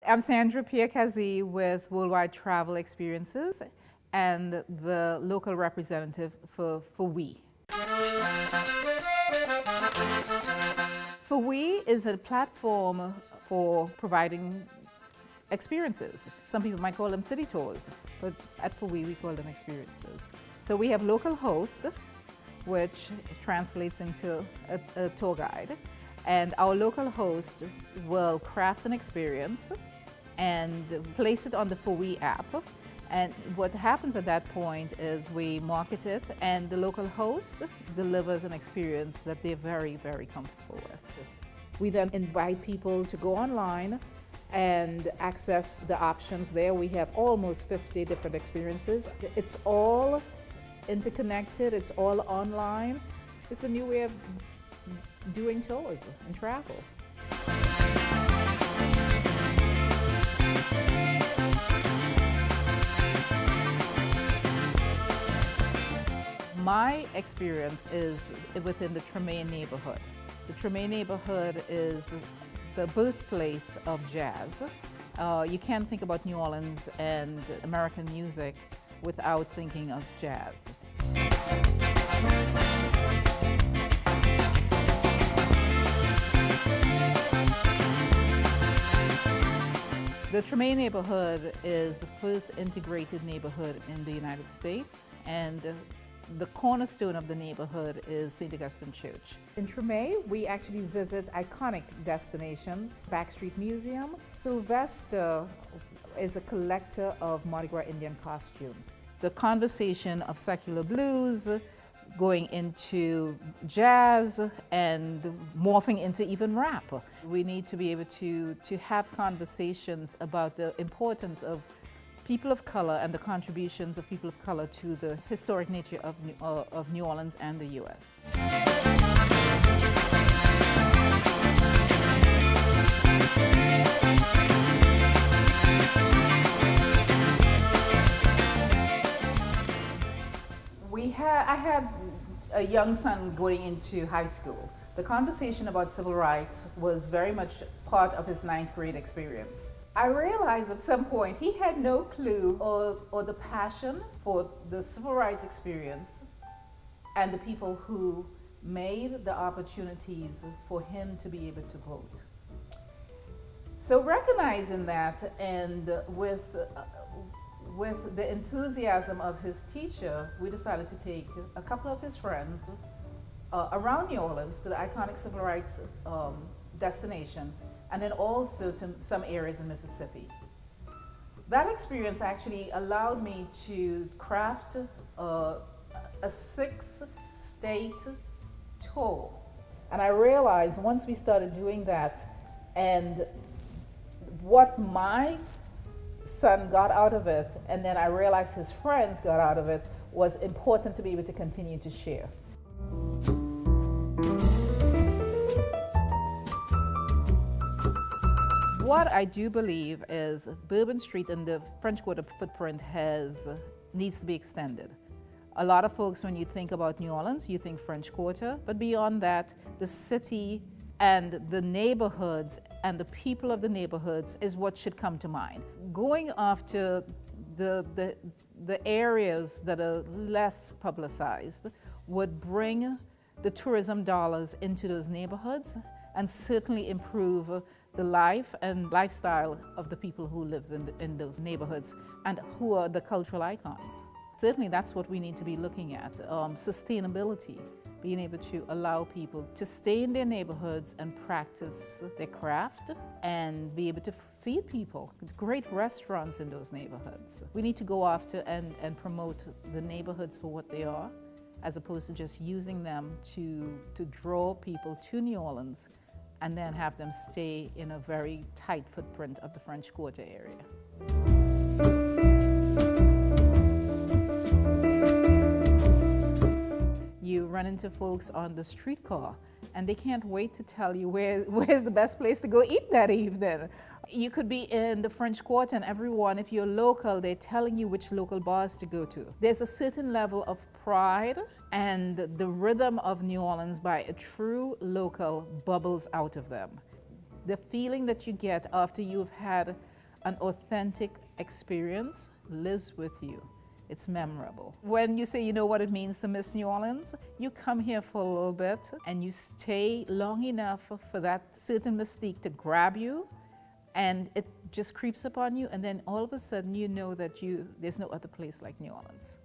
I'm Sandra Pierre-Kazi with Worldwide Travel Experiences and the local representative for We. For We is a platform for providing experiences. Some people might call them city tours, but at For We call them experiences. So we have local hosts, which translates into a tour guide. And our local host will craft an experience and place it on the For We app. And what happens at that point is we market it, and the local host delivers an experience that they're very, very comfortable with. We then invite people to go online and access the options there. We have almost 50 different experiences. It's all interconnected, it's all online. It's a new way of doing tours and travel. My experience is within the Tremaine neighborhood. The Tremaine neighborhood is the birthplace of jazz. You can't think about New Orleans and American music without thinking of jazz. The Tremaine neighborhood is the first integrated neighborhood in the United States, and the cornerstone of the neighborhood is St. Augustine Church. In Tremaine, we actually visit iconic destinations, Backstreet Museum. Sylvester is a collector of Mardi Gras Indian costumes. The conversation of secular blues, going into jazz and morphing into even rap. We need to be able to have conversations about the importance of people of color and the contributions of people of color to the historic nature of New Orleans and the U.S. I had a young son going into high school. The conversation about civil rights was very much part of his ninth grade experience. I realized at some point he had no clue or the passion for the civil rights experience and the people who made the opportunities for him to be able to vote. So recognizing that, and with the enthusiasm of his teacher, we decided to take a couple of his friends around New Orleans to the iconic civil rights destinations, and then also to some areas in Mississippi. That experience actually allowed me to craft a 6-state tour. And I realized once we started doing that, and what my son got out of it, and then I realized his friends got out of it, was important to be able to continue to share. What I do believe is Bourbon Street and the French Quarter footprint needs to be extended. A lot of folks, when you think about New Orleans, you think French Quarter, but beyond that, the city and the neighborhoods and the people of the neighborhoods is what should come to mind. Going after the areas that are less publicized would bring the tourism dollars into those neighborhoods and certainly improve the life and lifestyle of the people who live in those neighborhoods and who are the cultural icons. Certainly that's what we need to be looking at, sustainability, being able to allow people to stay in their neighborhoods and practice their craft and be able to feed people. Great restaurants in those neighborhoods. We need to go after and promote the neighborhoods for what they are, as opposed to just using them to draw people to New Orleans and then have them stay in a very tight footprint of the French Quarter area. You run into folks on the streetcar and they can't wait to tell you where's the best place to go eat that evening. You could be in the French Quarter and everyone, if you're local, they're telling you which local bars to go to. There's a certain level of pride and the rhythm of New Orleans by a true local bubbles out of them. The feeling that you get after you've had an authentic experience lives with you. It's memorable. When you say you know what it means to miss New Orleans, you come here for a little bit and you stay long enough for that certain mystique to grab you, and it just creeps upon you, and then all of a sudden you know that there's no other place like New Orleans.